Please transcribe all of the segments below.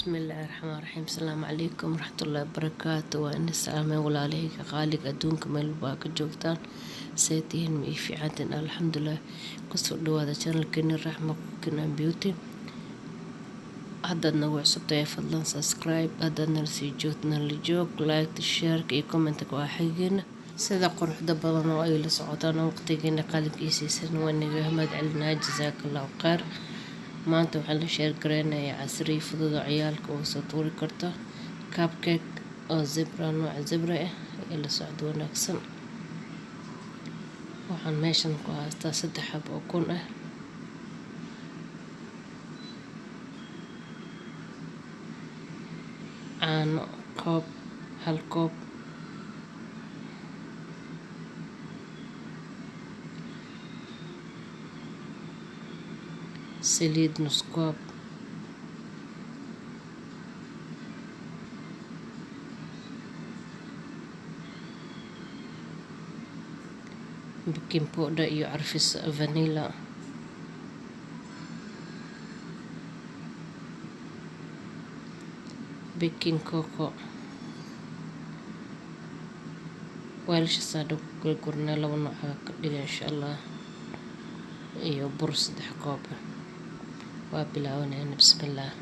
بسم الله الرحمن الرحيم. السلام عليكم ورحمة الله وبركاته. وإن السلام walaalahey qaaliga adduunka meel baa ka joogtaan saytihiin ma ii fiicantiin alxamdulilah. kusoo dhawaada channelkeena raxmo cooking and beauty. haddaad nagu cusubtahay fadlan subscribe, haddaad nala sii joogtana la joog, like, share iyo comment waa xigeenna sida quruxda badan oo ay la socotaan waqtigeena qalinkiisa waa naga mahad celinaa jazaakallahu khayr. maanta waxaan la share gareynayaa casri fudud oo ciyaalka oo soo tuuri karto cupcake oo zebra nooc zebra ah ee la socdo wanaagsan. waxaan meeshan ku haystaa 3 xabo oo kun ah, caano koob, hal koob, saliid nus koob, baking powder iyo carfis vanilla, baking cocoa, weelasha saadho gurgurnaa 2 nooc ka dhiga insha Allah, iyo bur 3 koob. waa bilaabanayna bismillah.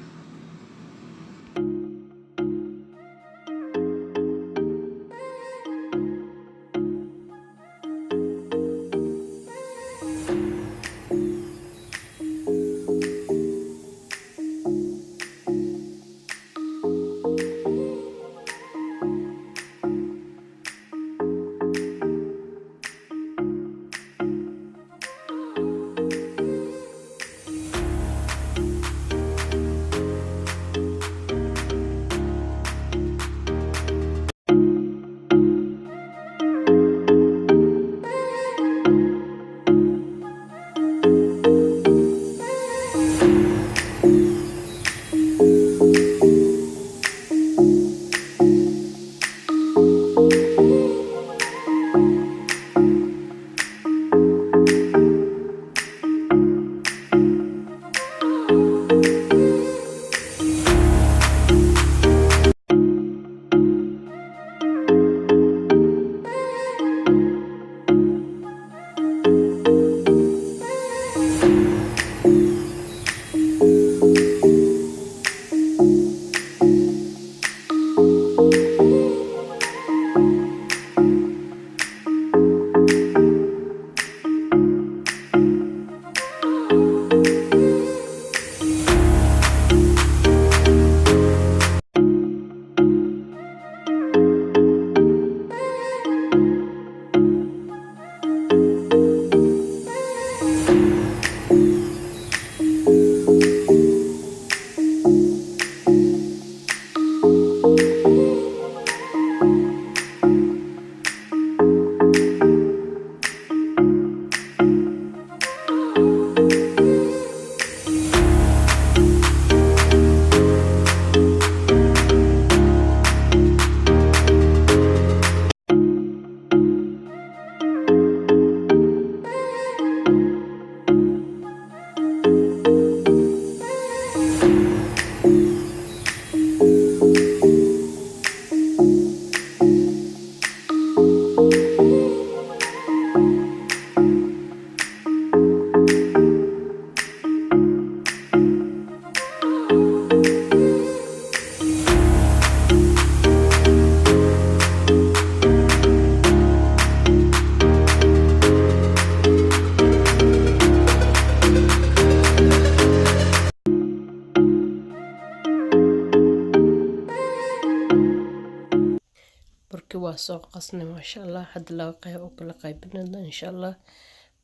waa soo qasnay maasha Allah. hadda laga qayb oo kala qaybinayna insha Allah.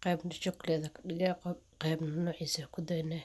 qaybna chocolate ka dhigaa, qaybna noociisa ku daynaa.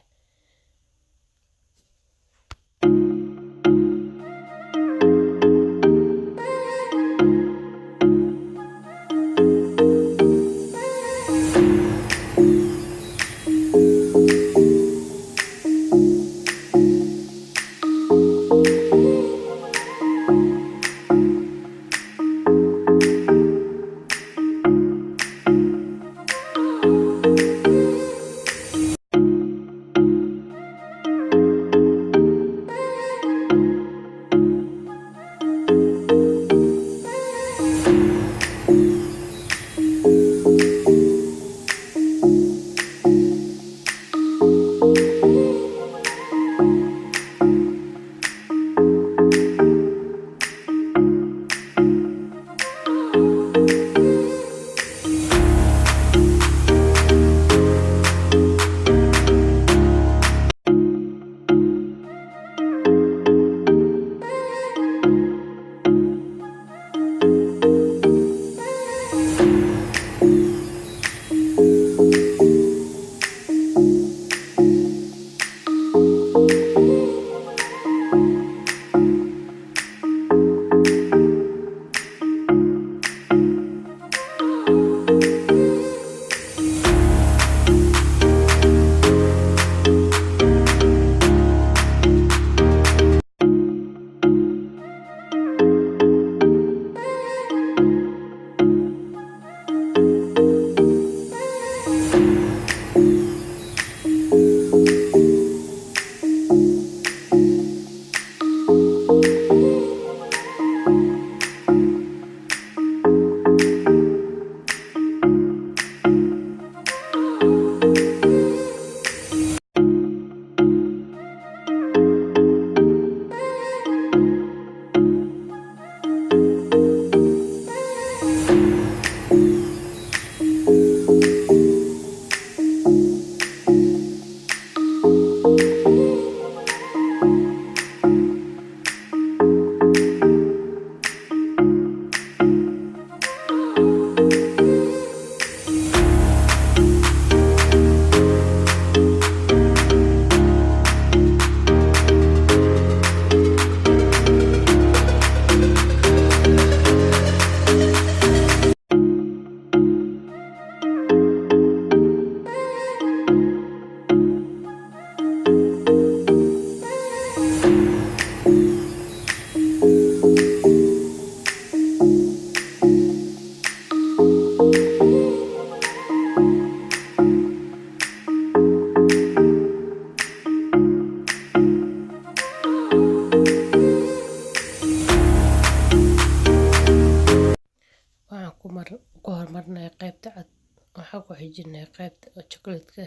waxaa ku xijinaa qaybta oo chocolate-ka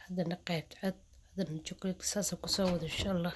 haddana qaybta cad haddana chocolate saas ku soo wada insha Allah.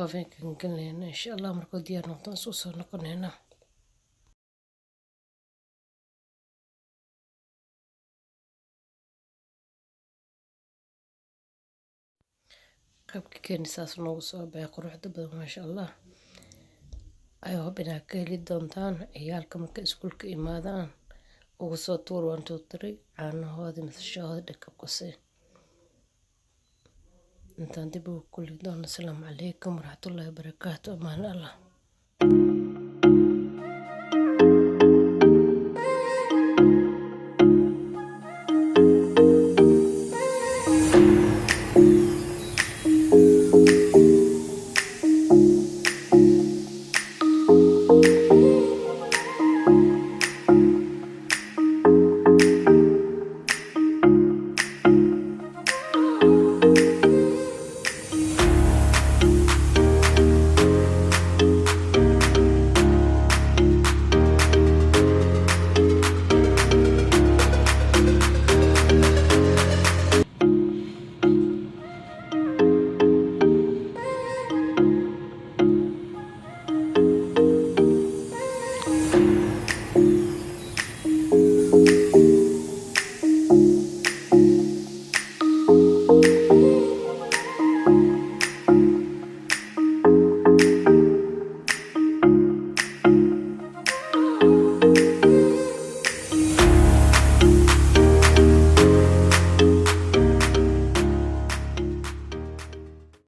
ovenkan galinayna insha Allah markuu diyaar noqdo soo soo noqonayna. cupcake saas noogu soo baxay quruxda badan ma sha Allah. I hope inaad ka heli doontaan ciyaalka marka iskuulka imaadaan ugu soo tuur 1 2 3 caanahooda mise shahooda dhaka ku sii. intaan dib ugu kulmi doono. Assalaamu calaykum waraxmatullaahi wabarakaatuh. Amaan Allah.